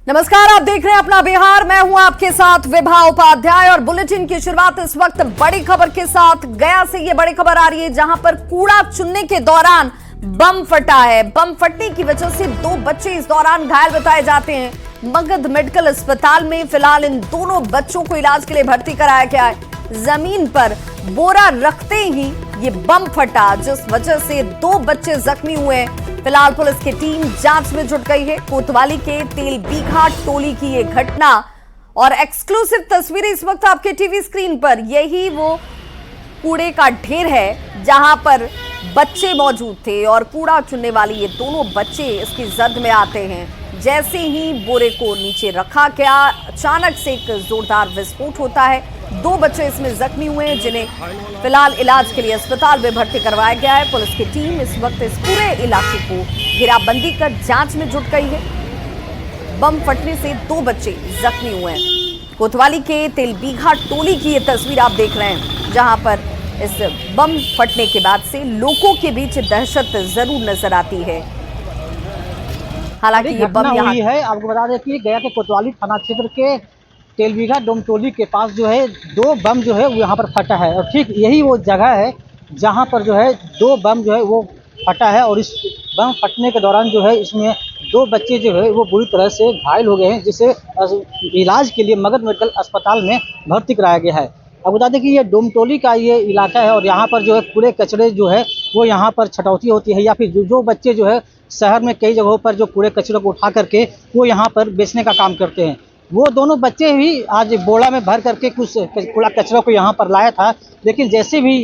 नमस्कार, आप देख रहे हैं अपना बिहार। मैं हूं आपके साथ विभा उपाध्याय और बुलेटिन की शुरुआत इस वक्त बड़ी खबर के साथ। गया से ये बड़ी खबर आ रही है जहां पर कूड़ा चुनने के दौरान बम फटा है। बम फटने की वजह से 2 बच्चे इस दौरान घायल बताए जाते हैं। मगध मेडिकल अस्पताल में फिलहाल इन दोनों बच्चों को इलाज के लिए भर्ती कराया गया है। जमीन पर बोरा रखते ही ये बम फटा, जिस वजह से 2 बच्चे जख्मी हुए। फिलहाल पुलिस की टीम जांच में जुट गई है। कोतवाली के तेलबीघा टोली की ये घटना और एक्सक्लूसिव तस्वीरें इस वक्त आपके टीवी स्क्रीन पर। यही वो कूड़े का ढेर है जहां पर बच्चे मौजूद थे और कूड़ा चुनने वाले ये दोनों बच्चे इसकी जद में आते हैं। जैसे ही बोरे को नीचे रखा गया, अचानक से एक जोरदार विस्फोट होता है। 2 बच्चे इसमें जख्मी हुए हैं जिन्हें फिलहाल इलाज के लिए अस्पताल में भर्ती करवाया गया है। पुलिस की टीम इस वक्त इस पूरे इलाके को घेराबंदी कर जांच में जुट गई है। बम फटने से 2 बच्चे जख्मी हुए हैं। कोतवाली के तेलबीघा टोली की ये तस्वीर आप देख रहे हैं जहां पर इस बम फटने के बाद से लोगों के बीच दहशत जरूर नजर आती है। हालांकि ये बम हुई है। आपको बता दें कि गया के कोतवाली थाना क्षेत्र के तेलबीघा डोमटोली के पास जो है 2 बम जो है वो यहाँ पर फटा है और ठीक यही वो जगह है जहाँ पर जो है 2 बम जो है वो फटा है। और इस बम फटने के दौरान जो है इसमें 2 बच्चे जो है वो बुरी तरह से घायल हो गए हैं, जिसे इलाज के लिए मगध मेडिकल अस्पताल में भर्ती कराया गया है। अब बता दें कि ये डोमटोली का ये इलाका है और यहाँ पर जो है कूड़े कचरे जो है वो यहाँ पर छटौती होती है, या फिर जो बच्चे जो है शहर में कई जगहों पर जो कूड़े कचरे को उठा करके वो यहाँ पर बेचने का काम करते हैं। वो दोनों बच्चे भी आज बोरा में भर करके कुछ कूड़ा कचरा को यहाँ पर लाया था, लेकिन जैसे भी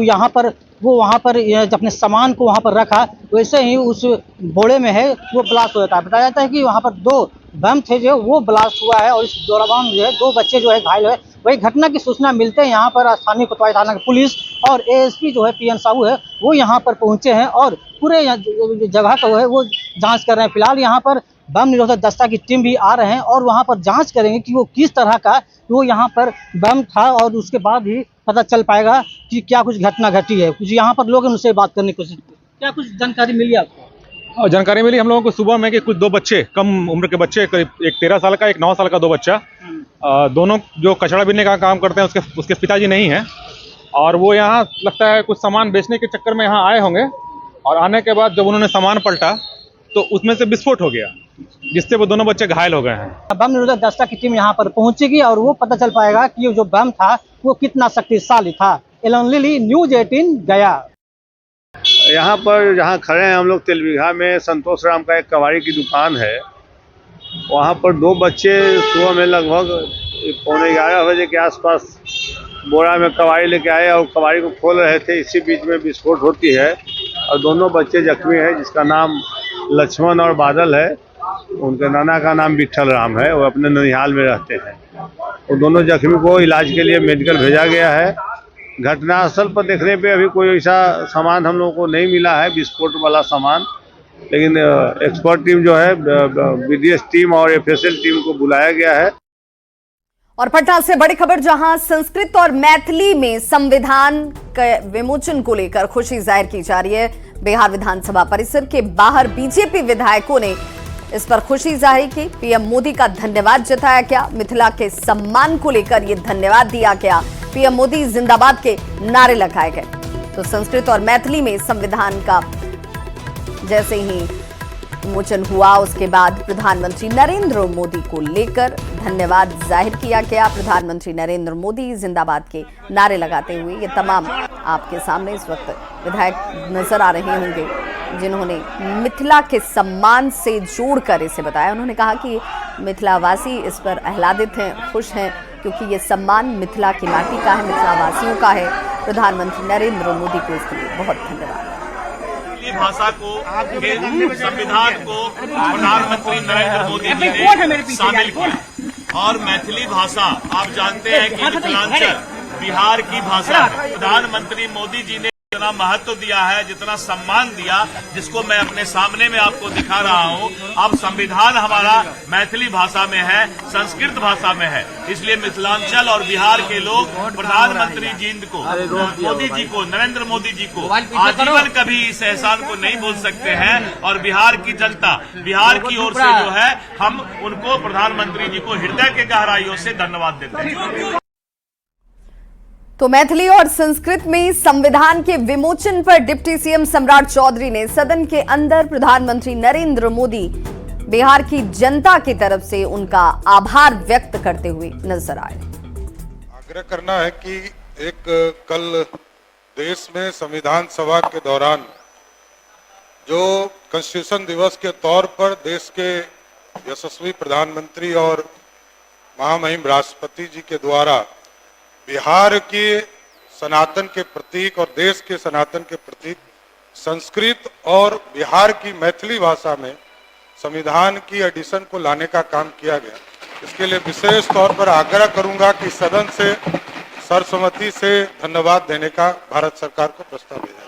यहाँ पर वो वहाँ पर अपने सामान को वहाँ पर रखा, वैसे ही उस बोरे में है वो ब्लास्ट हो जाता है। बताया जाता है कि वहाँ पर 2 बम थे जो वो ब्लास्ट हुआ है और इस दौरान जो है 2 बच्चे जो है घायल हुए। वही घटना की सूचना मिलते हैं यहाँ पर स्थानीय कोतवाली थाना की पुलिस और एएसपी जो है पीएन साहू है वो यहाँ पर पहुँचे हैं और पूरे जगह का है वो जाँच कर रहे हैं। फिलहाल यहाँ पर बम निरोधक दस्ता की टीम भी आ रहे हैं और वहां पर जांच करेंगे कि वो किस तरह का वो यहाँ पर बम था और उसके बाद ही पता चल पाएगा कि क्या कुछ घटना घटी है। कुछ यहाँ पर लोग उनसे बात करने की कोशिश की। क्या कुछ जानकारी मिली आपको? जानकारी मिली हम लोगों को सुबह में कि कुछ 2 बच्चे, कम उम्र के बच्चे, करीब एक 13 साल का, एक 9 साल का 2 बच्चा, दोनों जो कचरा बीनने का काम करते हैं उसके पिताजी नहीं हैं और वो यहाँ लगता है कुछ सामान बेचने के चक्कर में यहाँ आए होंगे और आने के बाद जब उन्होंने सामान पलटा तो उसमें से विस्फोट हो गया, जिससे वो दोनों बच्चे घायल हो गए हैं। बम निरोधक दस्ता की टीम यहाँ पर पहुंचेगी और वो पता चल पाएगा कि ये जो बम था वो कितना शक्तिशाली था। एलोनली न्यूज़ 18 गया। यहाँ पर जहाँ खड़े हैं हम लोग तेलबीघा में संतोष राम का एक कबाड़ी की दुकान है। वहाँ पर 2 बच्चे सुबह में लगभग 11:15 बजे के आसपास बोरा में कबाड़ी लेके आए और कबाड़ी को खोल रहे थे। इसी बीच में विस्फोट होती है और दोनों बच्चे जख्मी हैं, जिसका नाम लक्ष्मण और बादल है। उनके नाना का नाम विठल राम है, वो अपने ननिहाल में रहते हैं। वो दोनों जख्मी को इलाज के लिए मेडिकल भेजा गया है। घटनास्थल पर देखने पे अभी कोई ऐसा सामान हम लोगों को नहीं मिला है, विस्फोट वाला सामान, लेकिन एक्सपर्ट टीम जो है बीडीएस टीम और एफएसएल टीम को बुलाया गया है। और पटना से बड़ी खबर जहां संस्कृत और मैथिली में संविधान के विमोचन को लेकर खुशी जाहिर की जा रही है। बिहार विधानसभा परिसर के बाहर बीजेपी विधायकों ने इस पर खुशी जाहिर की। पीएम मोदी का धन्यवाद जताया गया। मिथिला के सम्मान को लेकर यह धन्यवाद दिया गया। पीएम मोदी जिंदाबाद के नारे लगाए गए। तो संस्कृत और मैथिली में संविधान का जैसे ही विमोचन हुआ उसके बाद प्रधानमंत्री नरेंद्र मोदी को लेकर धन्यवाद जाहिर किया गया। प्रधानमंत्री नरेंद्र मोदी जिंदाबाद के नारे लगाते हुए ये तमाम आपके सामने इस वक्त विधायक नजर आ रहे होंगे जिन्होंने मिथिला के सम्मान से जोड़कर इसे बताया। उन्होंने कहा कि मिथिलावासी इस पर आह्लादित हैं, खुश हैं, क्योंकि ये सम्मान मिथिला की माटी का है, मिथिलावासियों का है। प्रधानमंत्री नरेंद्र मोदी को इसके लिए बहुत धन्यवाद। भाषा को, संविधान को प्रधानमंत्री नरेंद्र मोदी जी ने शामिल किया और मैथिली भाषा आप जानते हैं कि मिथिलांचल बिहार की भाषा है। प्रधानमंत्री मोदी जी ने जितना महत्व दिया है, जितना सम्मान दिया, जिसको मैं अपने सामने में आपको दिखा रहा हूं। अब संविधान हमारा मैथिली भाषा में है, संस्कृत भाषा में है, इसलिए मिथिलांचल और बिहार के लोग प्रधानमंत्री जी को, मोदी जी को, नरेंद्र मोदी जी को आजीवन कभी इस एहसान को नहीं भूल सकते हैं। और बिहार की जनता, बिहार की ओर से जो है, हम उनको, प्रधानमंत्री जी को हृदय के गहराइयों से धन्यवाद देते हैं। तो मैथिली और संस्कृत में संविधान के विमोचन पर डिप्टी सीएम सम्राट चौधरी ने सदन के अंदर प्रधानमंत्री नरेंद्र मोदी, बिहार की जनता की तरफ से उनका आभार व्यक्त करते हुए नजर आए। आग्रह करना है कि एक कल देश में संविधान सभा के दौरान जो कॉन्स्टिट्यूशन दिवस के तौर पर देश के यशस्वी प्रधानमंत्री और महामहिम राष्ट्रपति जी के द्वारा बिहार के सनातन के प्रतीक और देश के सनातन के प्रतीक संस्कृत और बिहार की मैथिली भाषा में संविधान की एडिशन को लाने का काम किया गया। इसके लिए विशेष तौर पर आग्रह करूंगा कि सदन से सर्वसम्मति से धन्यवाद देने का भारत सरकार को प्रस्ताव भेजा जाए।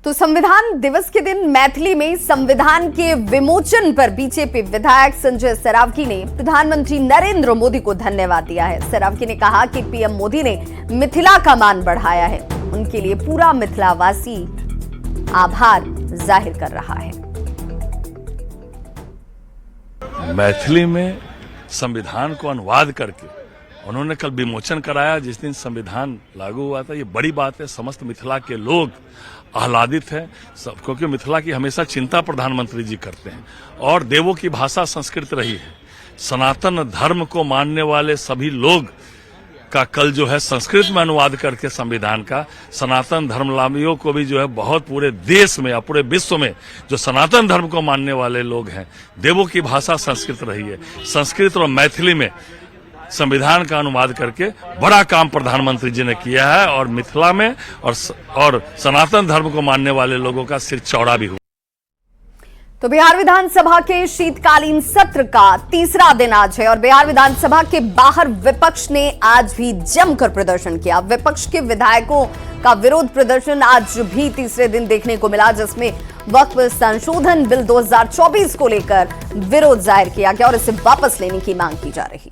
तो संविधान दिवस के दिन मैथिली में संविधान के विमोचन पर बीजेपी विधायक संजय सरावगी ने प्रधानमंत्री नरेंद्र मोदी को धन्यवाद दिया है। सरावगी ने कहा कि पीएम मोदी ने मिथिला का मान बढ़ाया है, उनके लिए पूरा मिथिलावासी आभार जाहिर कर रहा है। मैथिली में संविधान को अनुवाद करके उन्होंने कल विमोचन कराया। जिस दिन संविधान लागू हुआ था, ये बड़ी बात है। समस्त मिथिला के लोग आह्लादित है, क्योंकि मिथिला की हमेशा चिंता प्रधानमंत्री जी करते हैं और देवों की भाषा संस्कृत रही है। सनातन धर्म को मानने वाले सभी लोग का कल जो है संस्कृत में अनुवाद करके संविधान का, सनातन धर्मावलंबियों को भी जो है बहुत पूरे देश में या पूरे विश्व में जो सनातन धर्म को मानने वाले लोग हैं, देवों की भाषा संस्कृत रही है। संस्कृत और मैथिली में संविधान का अनुवाद करके बड़ा काम प्रधानमंत्री जी ने किया है और मिथिला में और सनातन धर्म को मानने वाले लोगों का सिर चौड़ा भी हुआ। तो बिहार विधानसभा के शीतकालीन सत्र का तीसरा दिन आज है और बिहार विधानसभा के बाहर विपक्ष ने आज भी जमकर प्रदर्शन किया। विपक्ष के विधायकों का विरोध प्रदर्शन आज भी तीसरे दिन देखने को मिला, जिसमें वक्फ संशोधन बिल 2024 को लेकर विरोध जाहिर किया गया और इसे वापस लेने की मांग की जा रही।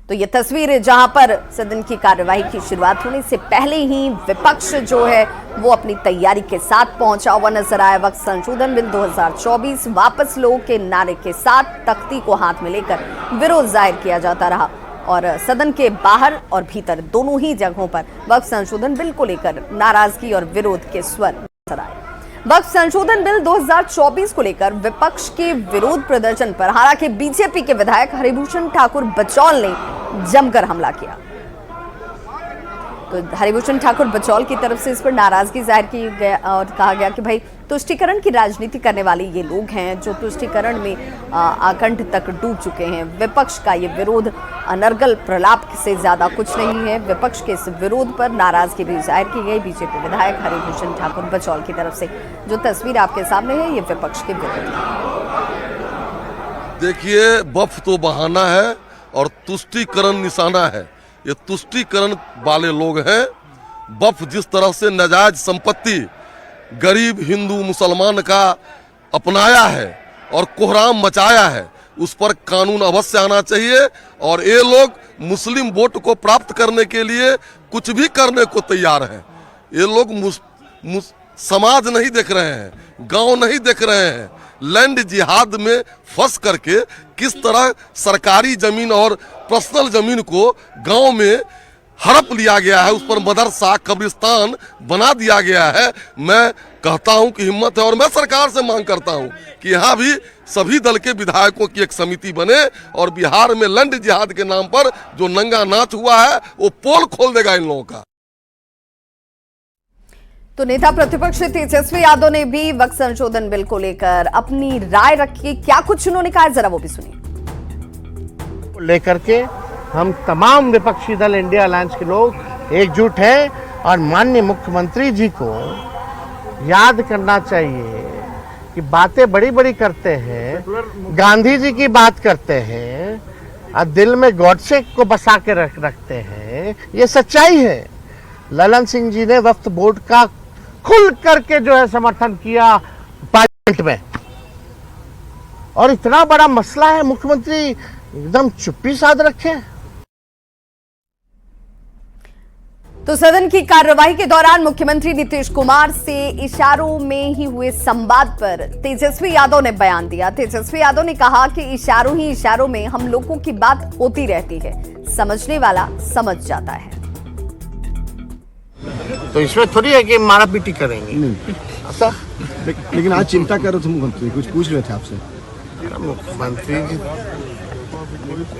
तो ये तस्वीर जहां पर सदन की कार्यवाही की शुरुआत होने से पहले ही विपक्ष जो है वो अपनी तैयारी के साथ पहुंचा हुआ नजर आया। वक्त संशोधन बिल 2024 वापस लो के नारे के साथ तख्ती को हाथ में लेकर विरोध जाहिर किया जाता रहा और सदन के बाहर और भीतर दोनों ही जगहों पर वक्त संशोधन बिल को लेकर नाराजगी और विरोध के स्वर नजर आए। वक्फ संशोधन बिल 2024 को लेकर विपक्ष के विरोध प्रदर्शन पर हालांकि बीजेपी के विधायक हरिभूषण ठाकुर बचौल ने जमकर हमला किया। तो हरिभूषण ठाकुर बचौल की तरफ से इस पर नाराजगी जाहिर की गया और कहा गया कि भाई तुष्टीकरण की राजनीति करने वाले ये लोग हैं जो तुष्टीकरण में आकंठ तक डूब चुके हैं। विपक्ष का ये विरोध अनर्गल प्रलाप से ज्यादा कुछ नहीं है। विपक्ष के इस विरोध पर नाराजगी भी जाहिर की गई बीजेपी विधायक हरिभूषण ठाकुर बचौल की तरफ से। जो तस्वीर आपके सामने है ये विपक्ष के विरोध है। देखिए, वक्फ तो बहाना है और तुष्टीकरण निशाना है। ये तुष्टीकरण वाले लोग हैं। वक्फ जिस तरह से नाजायज संपत्ति गरीब हिंदू मुसलमान का अपनाया है और कोहराम मचाया है, उस पर कानून अवश्य आना चाहिए। और ये लोग मुस्लिम वोट को प्राप्त करने के लिए कुछ भी करने को तैयार हैं। ये लोग समाज नहीं देख रहे हैं, गांव नहीं देख रहे हैं। लैंड जिहाद में फंस करके किस तरह सरकारी जमीन और पर्सनल जमीन को गांव में हड़प लिया गया है, उस पर मदरसा कब्रिस्तान बना दिया गया है। मैं कहता हूं कि हिम्मत है और मैं सरकार से मांग करता हूं कि यहाँ भी सभी दल के विधायकों की एक समिति बने और बिहार में लैंड जिहाद के नाम पर जो नंगा नाच हुआ है वो पोल खोल देगा इन लोगों का। तो नेता प्रतिपक्ष तेजस्वी यादव ने भी वक्फ संशोधन बिल को लेकर अपनी राय रखी। क्या कुछ उन्होंने कहा, जरा वो भी सुनिए। लेकर के हम तमाम विपक्षी दल इंडिया अलायंस के लोग एकजुट हैं और माननीय मुख्यमंत्री जी को याद करना चाहिए कि बातें बड़ी बड़ी करते हैं, गांधी जी की बात करते हैं और दिल में गॉडसे को बसा के रखते हैं। ये सच्चाई है। ललन सिंह जी ने वक्फ बोर्ड का खुल करके जो है समर्थन किया पार्लियामेंट में, और इतना बड़ा मसला है मुख्यमंत्री एकदम चुप्पी साध रखे। तो सदन की कार्यवाही के दौरान मुख्यमंत्री नीतीश कुमार से इशारों में ही हुए संवाद पर तेजस्वी यादव ने बयान दिया। तेजस्वी यादव ने कहा कि इशारों ही इशारों में हम लोगों की बात होती रहती है, समझने वाला समझ जाता है। तो इसमें थोड़ी है कि मारा पीटी करेंगे ऐसा। लेकिन आज चिंता कर रहे थे मुख्यमंत्री, कुछ पूछ रहे थे आपसे। मुख्यमंत्री जी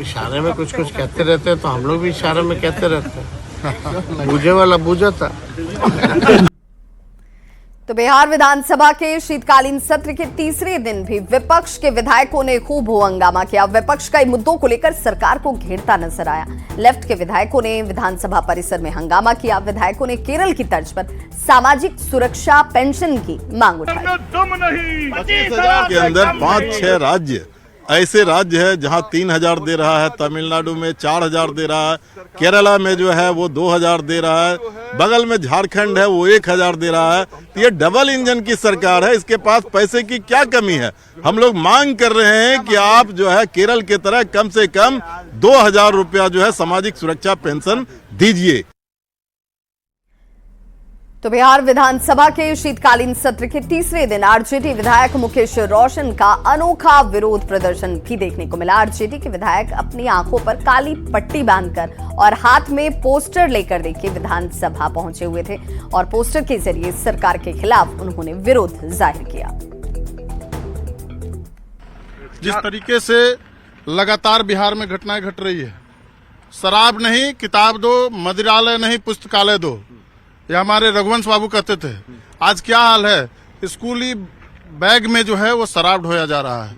इशारे में कुछ कुछ कहते रहते हैं, तो हम लोग भी इशारे में कहते रहते हैं। बूझे वाला बूझा था। तो बिहार विधानसभा के शीतकालीन सत्र के तीसरे दिन भी विपक्ष के विधायकों ने खूब हंगामा किया। विपक्ष कई मुद्दों को लेकर सरकार को घेरता नजर आया। लेफ्ट के विधायकों ने विधानसभा परिसर में हंगामा किया। विधायकों ने केरल की तर्ज पर सामाजिक सुरक्षा पेंशन की मांग उठाई। 25,000 के अंदर 5-6 राज्य ऐसे राज्य है जहां 3,000 दे रहा है, तमिलनाडु में 4,000 दे रहा है, केरला में जो है वो 2,000 दे रहा है, बगल में झारखंड है वो 1,000 दे रहा है। ये डबल इंजन की सरकार है, इसके पास पैसे की क्या कमी है। हम लोग मांग कर रहे हैं कि आप जो है केरल की तरह कम से कम 2,000 रुपया जो है सामाजिक सुरक्षा पेंशन दीजिए। तो बिहार विधानसभा के शीतकालीन सत्र के तीसरे दिन आरजेडी विधायक मुकेश रोशन का अनोखा विरोध प्रदर्शन भी देखने को मिला। आरजेडी के विधायक अपनी आंखों पर काली पट्टी बांधकर और हाथ में पोस्टर लेकर देखिए विधानसभा पहुंचे हुए थे और पोस्टर के जरिए सरकार के खिलाफ उन्होंने विरोध जाहिर किया। जिस तरीके से लगातार बिहार में घटनाएं घट रही है, शराब नहीं किताब दो, मदिरालय नहीं पुस्तकालय दो, ये हमारे रघुवंश बाबू कहते थे। आज क्या हाल है, स्कूली बैग में जो है वो शराब ढोया जा रहा है।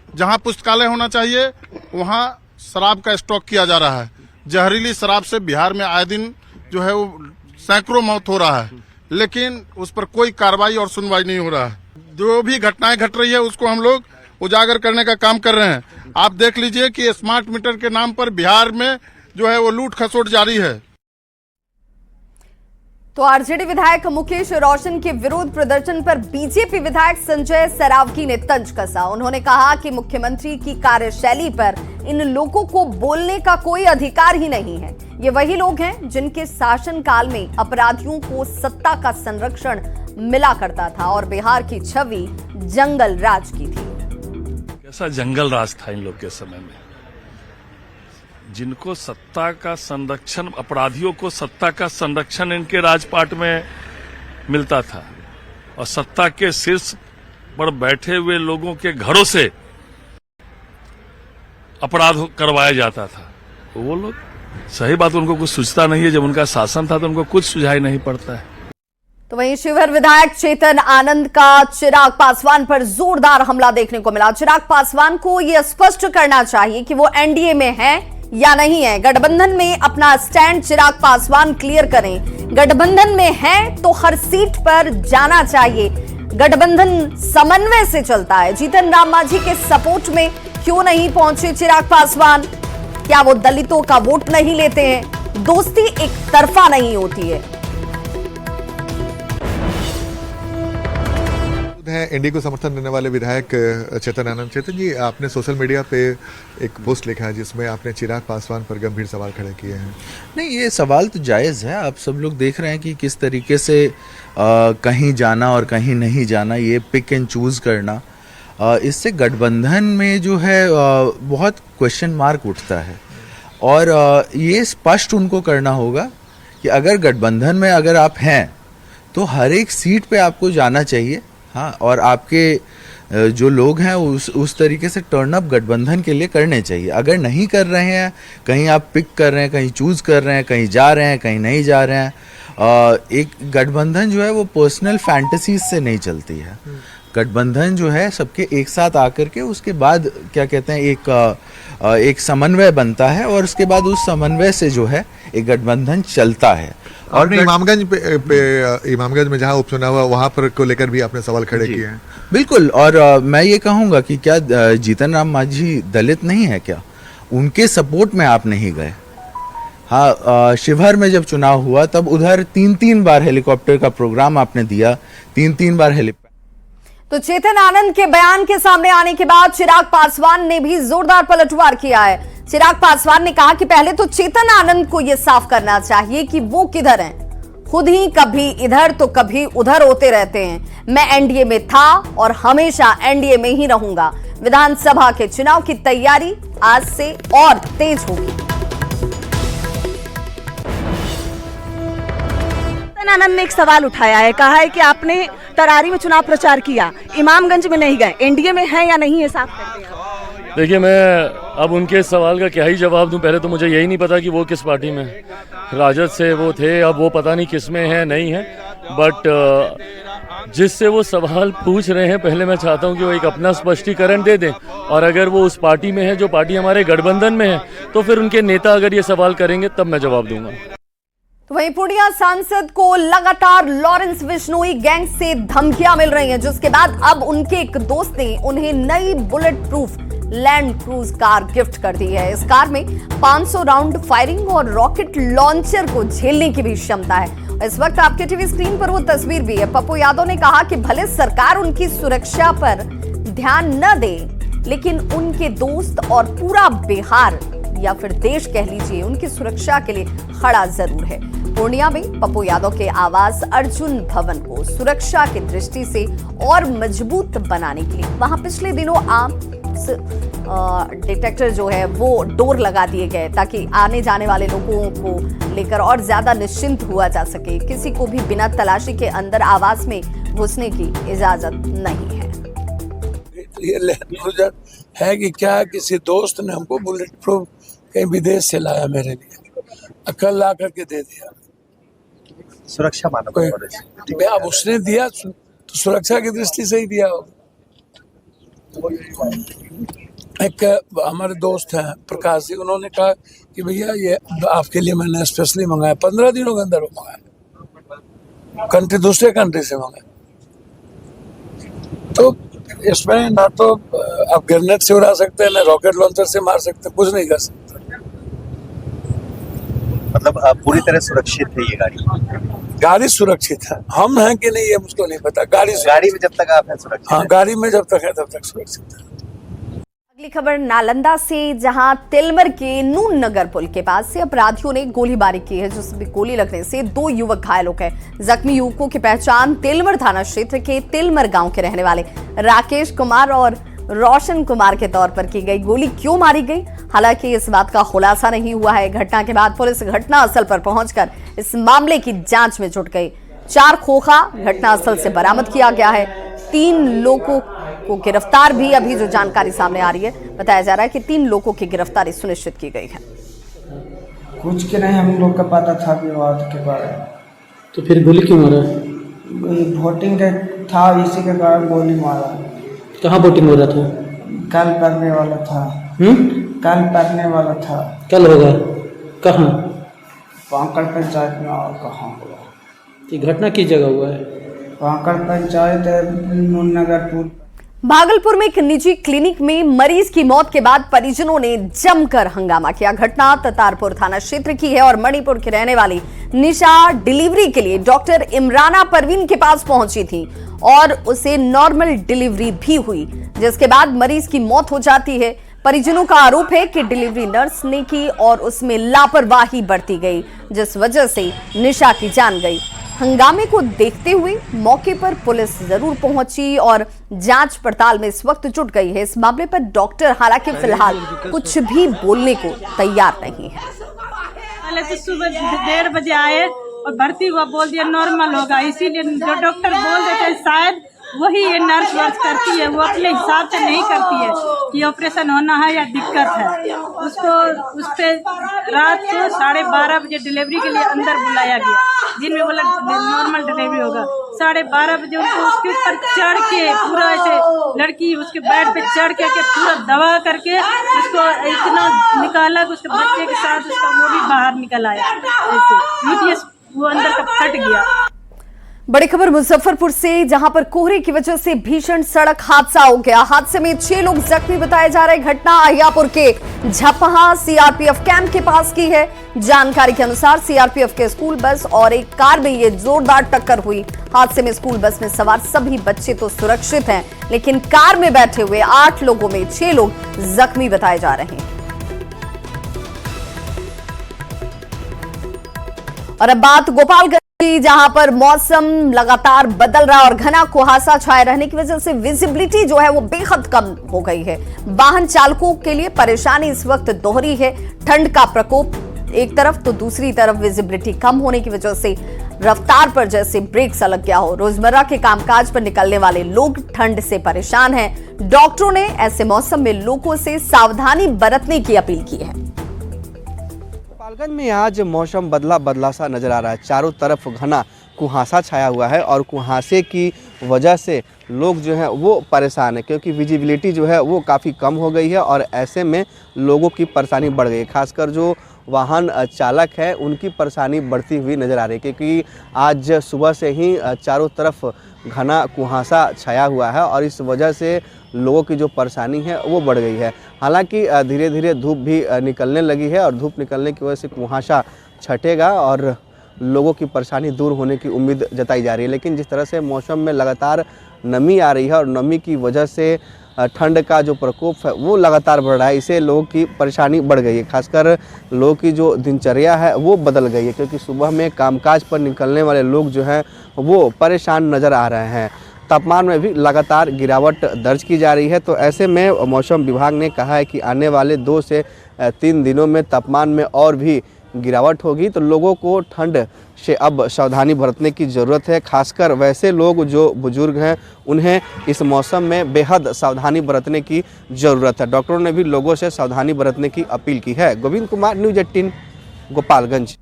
जहां पुस्तकालय होना चाहिए वहां शराब का स्टॉक किया जा रहा है। जहरीली शराब से बिहार में आए दिन जो है वो सैकड़ों मौत हो रहा है, लेकिन उस पर कोई कार्रवाई और सुनवाई नहीं हो रहा है। जो भी घटनाएं घट रही है उसको हम लोग उजागर करने का काम कर रहे हैं। आप देख लीजिए कि स्मार्ट मीटर के नाम पर बिहार में जो है वो लूट खसोट जारी है। तो आरजेडी विधायक मुकेश रोशन के विरोध प्रदर्शन पर बीजेपी विधायक संजय सरावगी ने तंज कसा। उन्होंने कहा कि मुख्यमंत्री की कार्यशैली पर इन लोगों को बोलने का कोई अधिकार ही नहीं है। ये वही लोग हैं जिनके शासनकाल में अपराधियों को सत्ता का संरक्षण मिला करता था और बिहार की छवि जंगल राज की थी। कैसा जंगल राज था इन लोग के समय में, जिनको सत्ता का संरक्षण, अपराधियों को सत्ता का संरक्षण इनके राजपाट में मिलता था और सत्ता के शीर्ष पर बैठे हुए लोगों के घरों से अपराध करवाया जाता था। तो वो लोग, सही बात, उनको कुछ सूझता नहीं है। जब उनका शासन था तो उनको कुछ सुझाई नहीं पड़ता है। तो वहीं शिवहर विधायक चेतन आनंद का चिराग पासवान पर जोरदार हमला देखने को मिला। चिराग पासवान को यह स्पष्ट करना चाहिए कि वो एनडीए में है या नहीं है। गठबंधन में अपना स्टैंड चिराग पासवान क्लियर करें। गठबंधन में है तो हर सीट पर जाना चाहिए। गठबंधन समन्वय से चलता है। जीतन राम मांझी के सपोर्ट में क्यों नहीं पहुंचे चिराग पासवान? क्या वो दलितों का वोट नहीं लेते हैं? दोस्ती एक तरफा नहीं होती है। एनडीए को समर्थन देने वाले विधायक चेतन आनंद। चेतन जी, आपने सोशल मीडिया पे एक पोस्ट लिखा है जिसमें आपने चिराग पासवान पर गंभीर सवाल खड़े किए हैं। नहीं, ये सवाल तो जायज़ है। आप सब लोग देख रहे हैं कि किस तरीके से कहीं जाना और कहीं नहीं जाना, ये पिक एंड चूज़ करना, इससे गठबंधन में जो है बहुत क्वेश्चन मार्क उठता है। और ये स्पष्ट उनको करना होगा कि अगर गठबंधन में अगर आप हैं तो हर एक सीट पे आपको जाना चाहिए। हाँ, और आपके जो लोग हैं उस तरीके से टर्न अप गठबंधन के लिए करने चाहिए। अगर नहीं कर रहे हैं, कहीं आप पिक कर रहे हैं, कहीं चूज़ कर रहे हैं, कहीं जा रहे हैं, कहीं नहीं जा रहे हैं, एक गठबंधन जो है वो पर्सनल फैंटेसीज से नहीं चलती है। गठबंधन जो है सबके एक साथ आकर के उसके बाद क्या कहते हैं एक समन्वय बनता है और उसके बाद उस समन्वय से जो है एक गठबंधन चलता है। और इमामगंज में जहां उपचुनाव हुआ वहां पर को लेकर भी आपने सवाल खड़े किए हैं। बिल्कुल, और मैं ये कहूँगा कि क्या जीतन राम मांझी दलित नहीं है क्या? उनके सपोर्ट में आप नहीं गए? हाँ, शिवहर में जब चुनाव हुआ तब उधर 3-3 बार हेलीकॉप्टर का प्रोग्राम आपने दिया, 3-3 बार तो चेतन आनंद के बयान के सामने आने के बाद चिराग पासवान ने भी जोरदार पलटवार किया है। चिराग पासवान ने कहा कि पहले तो चेतन आनंद को यह साफ करना चाहिए कि वो किधर हैं। खुद ही कभी इधर तो कभी उधर होते रहते हैं। मैं एनडीए में था और हमेशा एनडीए में ही रहूंगा। विधानसभा के चुनाव की तैयारी आज से और तेज होगी। आनंद ने एक सवाल उठाया है, कहा है कि आपने तरारी में चुनाव प्रचार किया, इमामगंज में नहीं गए, एनडीए में है या नहीं है, साफ कर दिया। देखिए, मैं अब उनके सवाल का क्या ही जवाब दूं। पहले तो मुझे यही नहीं पता कि वो किस पार्टी में है। राजद से वो थे, अब वो पता नहीं किस में है, नहीं है। बट जिससे वो सवाल पूछ रहे हैं, पहले मैं चाहता हूं कि वो एक अपना स्पष्टीकरण दे दें, और अगर वो उस पार्टी में है जो पार्टी हमारे गठबंधन में है, तो फिर उनके नेता अगर ये सवाल करेंगे तब मैं जवाब दूंगा। तो वहीं पूर्णिया सांसद को लगातार लॉरेंस बिश्नोई गैंग से धमकियां मिल रही हैं, जिसके बाद अब उनके एक दोस्त ने उन्हें नई bullet proof land cruise car gift कर दी है। इस कार में 500 राउंड फायरिंग और रॉकेट लॉन्चर को झेलने की भी क्षमता है। इस वक्त आपके टीवी स्क्रीन पर वो तस्वीर भी है। पप्पू यादव ने कहा कि भले सरकार उनकी सुरक्षा पर ध्यान न दे, लेकिन उनके दोस्त और पूरा बिहार या फिर देश कह लीजिए उनकी सुरक्षा के लिए खड़ा जरूर है। पूर्णिया में पप्पू यादव के आवास अर्जुन भवन को सुरक्षा की दृष्टि से और मजबूत बनाने के लिए वहां पिछले दिनों आर्म्स डिटेक्टर जो है वो डोर लगा दिए गए, ताकि आने जाने वाले लोगों को लेकर और ज्यादा निश्चिंत हुआ जा सके। किसी को भी बिना तलाशी के अंदर आवास में घुसने की इजाजत नहीं है। ये लैंड क्रूजर है कि क्या, किसी दोस्त ने हमको बुलेट प्रूफ कहीं विदेश से लाया, मेरे लिए अकल ला करके दे दिया। सुरक्षा मानो अब उसने दिया तो सुरक्षा की दृष्टि से ही दिया होगा। एक हमारे दोस्त हैं प्रकाश जी, उन्होंने कहा कि भैया ये आपके लिए मैंने स्पेशली मंगाया, 15 दिनों के अंदर वो मंगाया, कंट्री दूसरे कंट्री से मंगाया। तो इसमें ना तो आप ग्रेनेड से उड़ा सकते हैं, ना रॉकेट लॉन्चर से मार सकते, कुछ नहीं कर सकते। मतलब पूरी तरह सुरक्षित है ये गाड़ी सुरक्षित है। हम हैं कि नहीं ये मुझको नहीं पता। गाड़ी में जब तक आप हैं सुरक्षित। हाँ, गाड़ी में जब तक है तब तक सुरक्षित है। अगली खबर नालंदा से, जहां तिलमर के नून नगर पुल के पास से अपराधियों ने गोलीबारी की है, जिसमें गोली लगने से 2 युवक घायल हो गए। जख्मी युवकों की पहचान तिलमर थाना क्षेत्र के तिलमर गांव के रहने वाले राकेश कुमार और रोशन कुमार के तौर पर की गई। गोली क्यों मारी गई, हालांकि इस बात का खुलासा नहीं हुआ है। घटना के बाद पुलिस घटना स्थल पर पहुंचकर इस मामले की जांच में जुट गई। 4 खोखा घटना स्थल से बरामद किया गया है। 3 लोगों को गिरफ्तार भी, अभी जो जानकारी सामने आ रही है, बताया जा रहा है कि 3 लोगों की गिरफ्तारी सुनिश्चित की गई है। कुछ के नहीं हम लोग का पता था विवाद के बारे में। तो फिर गोली क्यों मारा? वोटिंग का था, इसी के कारण गोली मारा। कहाँ वोटिंग हो रहा था? कल करने वाला था। कल करने वाला था। कल होगा कहाँ? पांकड़ पंचायत में। और कहाँ होगा? ये घटना किस जगह हुआ है? पांकड़ पंचायत नून नगर पुल। भागलपुर में एक निजी क्लिनिक में मरीज की मौत के बाद परिजनों ने जमकर हंगामा किया। घटना ततारपुर थाना क्षेत्र की है और मणिपुर की रहने वाली निशा डिलीवरी के लिए डॉक्टर इमराना परवीन के पास पहुंची थी और उसे नॉर्मल डिलीवरी भी हुई, जिसके बाद मरीज की मौत हो जाती है। परिजनों का आरोप है कि डिलीवरी नर्स ने की और उसमें लापरवाही बरती गई, जिस वजह से निशा की जान गई। हंगामे को देखते हुए मौके पर पुलिस जरूर पहुंची और जांच पड़ताल में इस वक्त जुट गई है। इस मामले पर डॉक्टर हालांकि फिलहाल कुछ भी बोलने को तैयार नहीं है। पहले तो सुबह 1:30 बजे आए और भर्ती हुआ, बोल दिया नॉर्मल होगा, इसीलिए जो डॉक्टर बोल देते शायद वही ये नर्स वर्क करती है, वो अपने हिसाब से नहीं करती है कि ऑपरेशन होना है या दिक्कत है। उसको उस पर रात को 12:30 बजे डिलीवरी के लिए अंदर बुलाया गया, जिनमें बोला नॉर्मल डिलीवरी होगा। 12:30 बजे उनको उसके ऊपर चढ़ के पूरा ऐसे लड़की उसके बेड पे चढ़ के पूरा दबा करके उसको इतना निकाला कि उसके बच्चे के साथ उसका वो भी बाहर निकल आया, ऐसे यूटीएस वो अंदर का फट गया। बड़ी खबर मुजफ्फरपुर से, जहां पर कोहरे की वजह से भीषण सड़क हादसा हो गया। हादसे में 6 लोग जख्मी बताए जा रहे। घटना अहियापुर के झपहा सीआरपीएफ कैंप के पास की है। जानकारी के अनुसार सीआरपीएफ के स्कूल बस और एक कार में ये जोरदार टक्कर हुई। हादसे में स्कूल बस में सवार सभी बच्चे तो सुरक्षित हैं, लेकिन कार में बैठे हुए 8 लोगों में 6 लोग जख्मी बताए जा रहे हैं। और अब बात गोपालगंज की, जहां पर मौसम लगातार बदल रहा और घना कुहासा छाए रहने की वजह से विजिबिलिटी जो है वो बेहद कम हो गई है। वाहन चालकों के लिए परेशानी इस वक्त दोहरी है। ठंड का प्रकोप एक तरफ तो दूसरी तरफ विजिबिलिटी कम होने की वजह से रफ्तार पर जैसे ब्रेक सा लग गया हो। रोजमर्रा के कामकाज पर निकलने वाले लोग ठंड से परेशान हैं। डॉक्टरों ने ऐसे मौसम में लोगों से सावधानी बरतने की अपील की है। गोपालगंज में आज मौसम बदला सा नजर आ रहा है। चारों तरफ घना कुहासा छाया हुआ है और कुहासे की वजह से लोग जो है वो परेशान है, क्योंकि विजिबिलिटी जो है वो काफ़ी कम हो गई है और ऐसे में लोगों की परेशानी बढ़ गई है। खासकर जो वाहन चालक है उनकी परेशानी बढ़ती हुई नज़र आ रही है, क्योंकि आज सुबह से ही चारों तरफ घना कुहासा छाया हुआ है और इस वजह से लोगों की जो परेशानी है वो बढ़ गई है। हालांकि धीरे धीरे धूप भी निकलने लगी है और धूप निकलने की वजह से कुहासा छटेगा और लोगों की परेशानी दूर होने की उम्मीद जताई जा रही है। लेकिन जिस तरह से मौसम में लगातार नमी आ रही है और नमी की वजह से ठंड का जो प्रकोप है वो लगातार बढ़ रहा है, इससे लोगों की परेशानी बढ़ गई है। खासकर लोगों की जो दिनचर्या है वो बदल गई है, क्योंकि सुबह में कामकाज पर निकलने वाले लोग जो हैं वो परेशान नज़र आ रहे हैं। तापमान में भी लगातार गिरावट दर्ज की जा रही है। तो ऐसे में मौसम विभाग ने कहा है कि आने वाले 2 से 3 दिनों में तापमान में और भी गिरावट होगी, तो लोगों को ठंड से अब सावधानी बरतने की ज़रूरत है। खासकर वैसे लोग जो बुजुर्ग हैं उन्हें इस मौसम में बेहद सावधानी बरतने की ज़रूरत है। डॉक्टरों ने भी लोगों से सावधानी बरतने की अपील की है। गोविंद कुमार, न्यूज़ 18 गोपालगंज।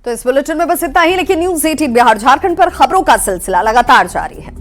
तो इस बुलेटिन में बस इतना ही, लेकिन न्यूज़ 18 बिहार झारखंड पर खबरों का सिलसिला लगातार जारी है।